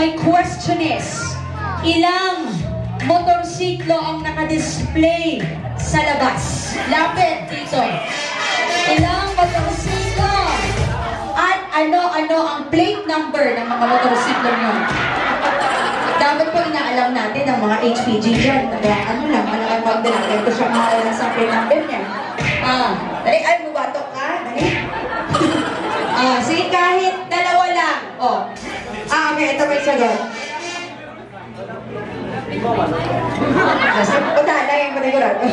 My question is, ilang motorsiklo ang nakadisplay sa labas? Lapit dito. Ilang motorsiklo? At ano-ano ang plate number ng mga motorsiklo nyo? Dapat po inaalam natin ang mga HPG dyan. Ano lang, malaking magdala. Ito siya maalala sa plate number niya. Dali, ay, bubatok ka. Dali. Sige, kahit dalawa lang. Okay, ito may sagot. Utala yung panigurado.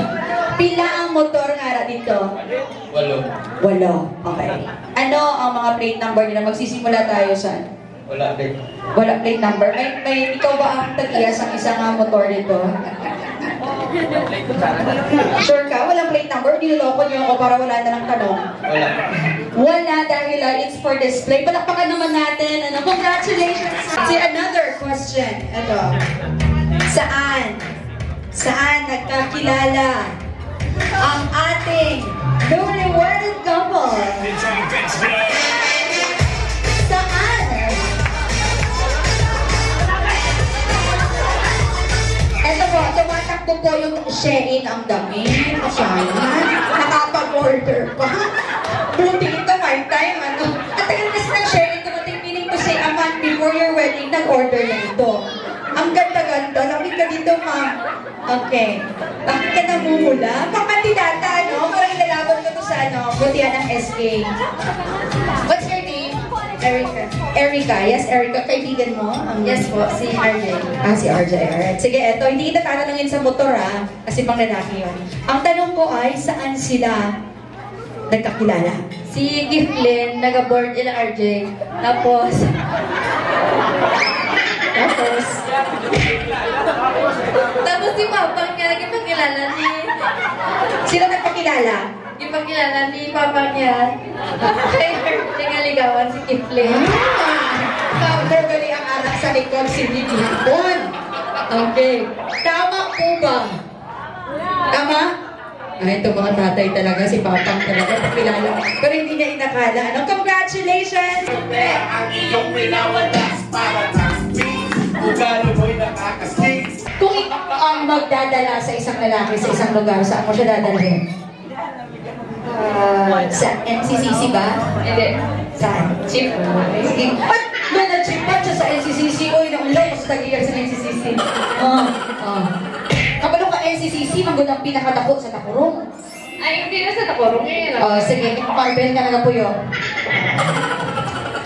Pila ang motor nga dito? 8. 8. Okay. Ano ang mga plate number nila? Magsisimula tayo saan? Wala din. Wala plate number. May ikaw ba ang tag-iyas ang isang motor dito? Sure ka? Walang plate number? Niloloko niyo ako para wala na ng tanong. Wala. Wala dahil it's for display. Palakpakan naman natin. Congratulations! See, another question. Ito. Saan nagkakilala ang ating newly wedded couple? Saan? Ito po, tumatakbo po yung Shein ang damit. Sayang. Nakapag-order pa. Buti ito, my time. At tagal kasi ng Shein, dumating meaning to say a month before your wedding, nag-order na ito. Ang ganda-ganda. Lapit ka dito, ma'am. Okay. Bakit ka namumula? Pangkandidata, ano? Parang ilalaban ko to sa, butihan ng SK. What's your name? Erica. Erica. Yes, Erica. Kaibigan mo? Yes po, si RJ. Si RJ. Alright. Sige, eto. Hindi kita tatanungin sa motor, kasi pang lalaki yun. Ang tanong ko ay, saan sila nagkakilala? Si Giflin, nag-board ila RJ. Tapos si Papa niya, ipagkilala ni... Sino nagpakilala? Ipagkilala ni Papa niya. Kaya nangaligawan si Giflin. Verbally ang anak sa likod si Djdandan. Okay. Tama po ba? Tama? Ito mga tatay talaga, si Papang talaga, pakilala. Pero hindi niya inakala. Congratulations! Ang iyong pinawadas para tasting. Ugali mo'y nakakasting. Kung ikaw ang magdadala sa isang lalaki sa isang lugar, saan mo siya dadalhin? Sa NCCC ba? Hindi. Saan? Chief. Ba't doon na-chipat siya sa NCCC? Uy, nakulong sa tagiyar sa NCCC. Kapalo ka NCCC, magandang pinakadako sa takurong. Ay, hindi na sa takurong ngayon. Sige, Marvel ka na puyo.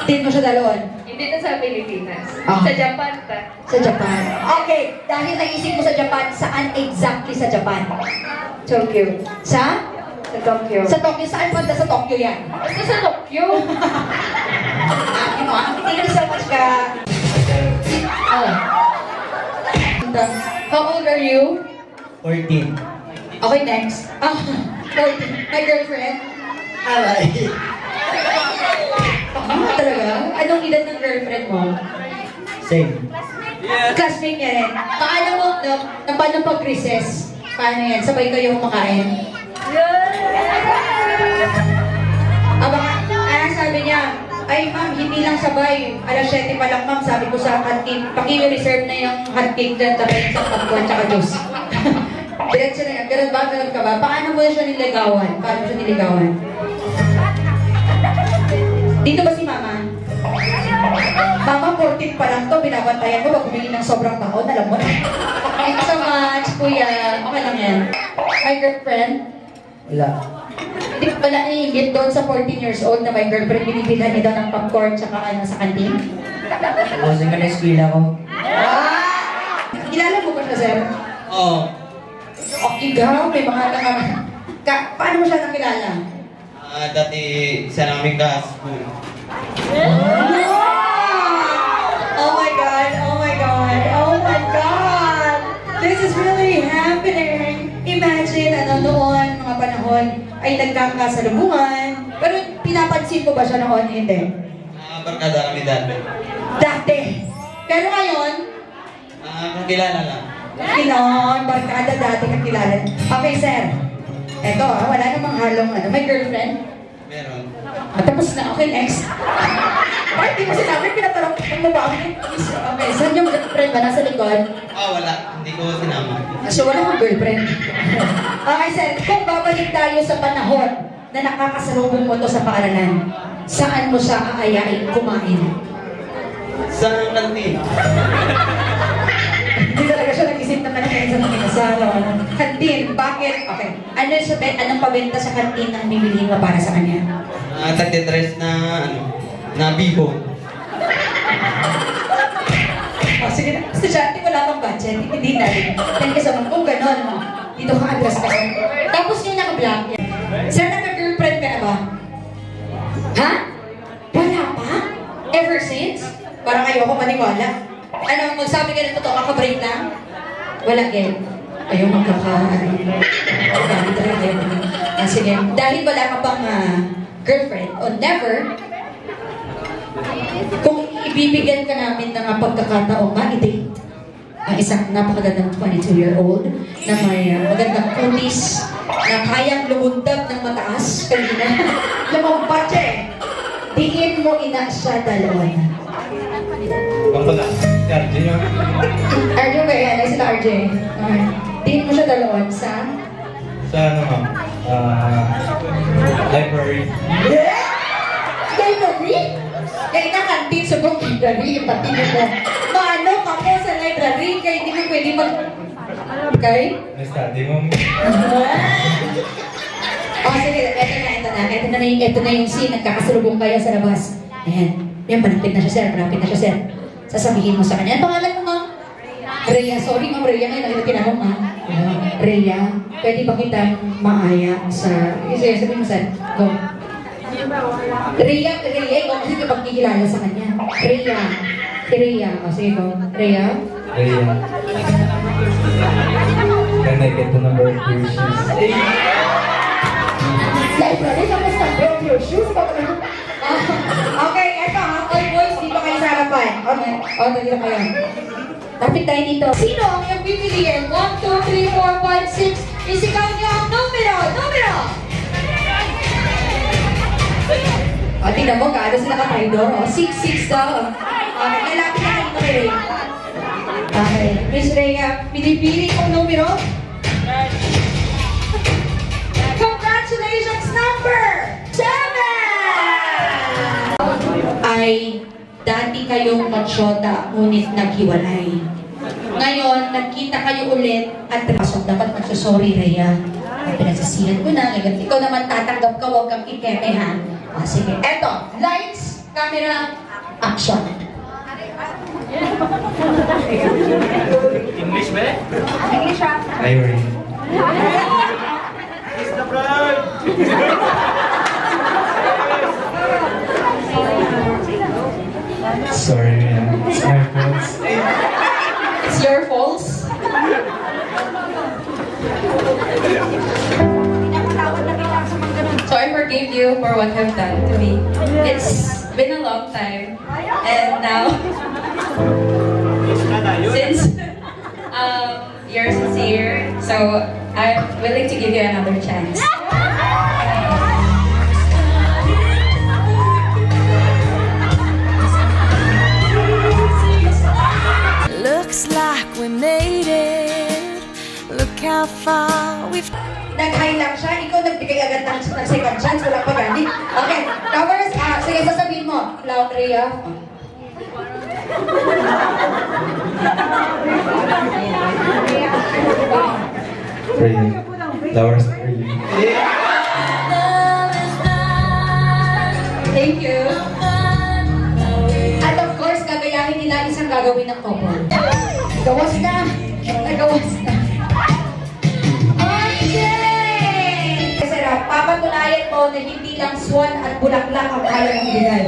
Tin mo siya dalon. Hindi na sa Pilipinas. Ah. Sa Japan pa. Sa Japan. Okay, dahil naisip mo sa Japan, saan exactly sa Japan? Tokyo. Sa? Sa Tokyo. Sa Tokyo. Saan banda sa Tokyo yan? Basta sa Tokyo. Thank you so much ka. How old are you? 14. Okay, next. 14. My girlfriend. Alay. Talaga? Anong edad ng girlfriend mo? Same. Classmate niya rin. Paano pag-recess? Paano yan? Sabay kayo kumakain? Sabi niya, ay ma'am, hindi lang sabay. Alas 7 pa lang ma'am, sabi ko sa hot cake. Paki-reserve na yung hot cake dyan, tapos sa popcorn tsaka juice. Diretso na yan. Ganun ba? Ganun ka ba? Paano mo siya niligawan? Paano mo siya niligawan? Dito ba si mama? Mama, 14 pa lang to. Binabantayan mo ba kumili ng sobrang taon? Alam mo na. Thank you so much, kuya. Okay lang yan. My girlfriend? Wala. Hindi ko pala naiingit doon sa 14 years old na my girlfriend binibilhan niya daw ng popcorn tsaka sa kantin. Kasi ka na-eskwila ko. Kilala mo ba siya, sir? Oo. Ikaw, may mga paano mo siya nakilala? Dati isa namin ka-school. Oh my God! Oh my God! Oh my God! This is really happening! Imagine, noon, mga panahon, ay nagkakasalubungan. Pero pinapansin ko ba siya noon? Hindi. Barkada kami dati. Dati. Pero ngayon, Kakilala lang. Kinon, barkada dati kakilala. Okay, sir. Eto wala namang halong may girlfriend? Meron. Tapos na, okay, next. Bakit di mo sinabi? Pinatarong mo ba ako? Okay, saan yung girlfriend ba? Nasa likod? Wala. Hindi ko sinama. So, wala kang girlfriend. Okay, sir. Kung babalik tayo sa panahon na nakakasalubong mo to sa paaralan, saan mo siya aayain kumain? Sa kantin. Hindi talaga siya nag-isip na kanina sa kanina. Kantin, bakit? Okay. Anong pabenta sa kantin ang bibilihin mo para sa kanya? Tagdedress na, na bibo. Sige na. Estudyante, wala kang budget. Hindi na rin. Thank you so much. Kung gano'n, no? Dito ka address ka. Tapos yung naka-black. Sir, naka-girlfriend ka na ba? Ha? Wala pa? Ever since? Parang ayoko maniwala. Ano, magsabi ka na totoo, kaka-break lang? Wala, Gel. Ayaw sige. Dahil wala ka pang girlfriend o never, kung ibibigyan ka namin ng pagkakataong ma-date ang isang napakagandang 22-year-old na may magandang kutis na kayang lumundag ng mataas kanina. Lumampat siya eh. Diin mo ina siya dalawang. Bang pala, si RJ nga. RJ ba yan? Ay sila RJ. Okay. Diin mo siya dalawang sa? Sa library. Yeah! Library? Kaya nakantin sa buong library, yung patinin mo. Maano ka mo sa library, kaya hindi mo pwede mag... Okay? Na-study mo. Sige, ito na yung scene, nagkakasalubong kayo sa labas. Ayan, yan, malapit na siya, sir. Sasabihin mo sa kanya, ang pangalan mo, ma'am? Rhea, sorry ma'am, Rhea, ngayon nakita tinanong, ma'am. Rhea, pwede ba kita maaya sa... Sige, sabihin mo, sir. Go. Rhea, ikaw kasi kapag kikilala sa kanya. Rhea. Sige go. Rhea. Can I get the number of your shoes? Library, tapos number of your shoes. Okay, eto ha. All boys, dito kayo sa harapan. Okay. Dito kayo. Lapit tayo dito. Sino ang iyong pipiliin? 1, 2, 3, 4, 5, 6. Isigaw niyo ang numero. Tingnan mo, gaano sila ka-traidor. 6 daw. Okay, lalapit na kayo kay Rhea. Okay, Miss Rhea, pinipili kong numero. Congratulations, number 7! Ay, dati kayong magsyota, ngunit naghiwalay. Ngayon, nagkita kayo ulit at dapat magsusorry, Rhea. Ay, pinagsasihan ko na. Ngayon, ikaw naman tatanggap ka, huwag kang ikeme, ha? Sige. Eto, lights, camera, action. English ba? English ah. Library. Sorry, man. It's my fault. It's your fault. So I forgive you for what you've done to me. It's been a long time, and now since you're sincere, so I'm willing to give you another chance. Looks like we made it. Look how far we've. Nag-high lang siya, ikaw nagbigay agad ng second chance, wala pa gani. Okay, covers, sige, sasabihin mo. Loud, Rhea. Brilliant. Flowers for you. Thank you. At of course, gagayahin nila isang gagawin ng couple. Gawas na. Nagawas na. Okay! Kasi papatunayan mo na hindi lang swan at bulaklak ang kaya mong bigay.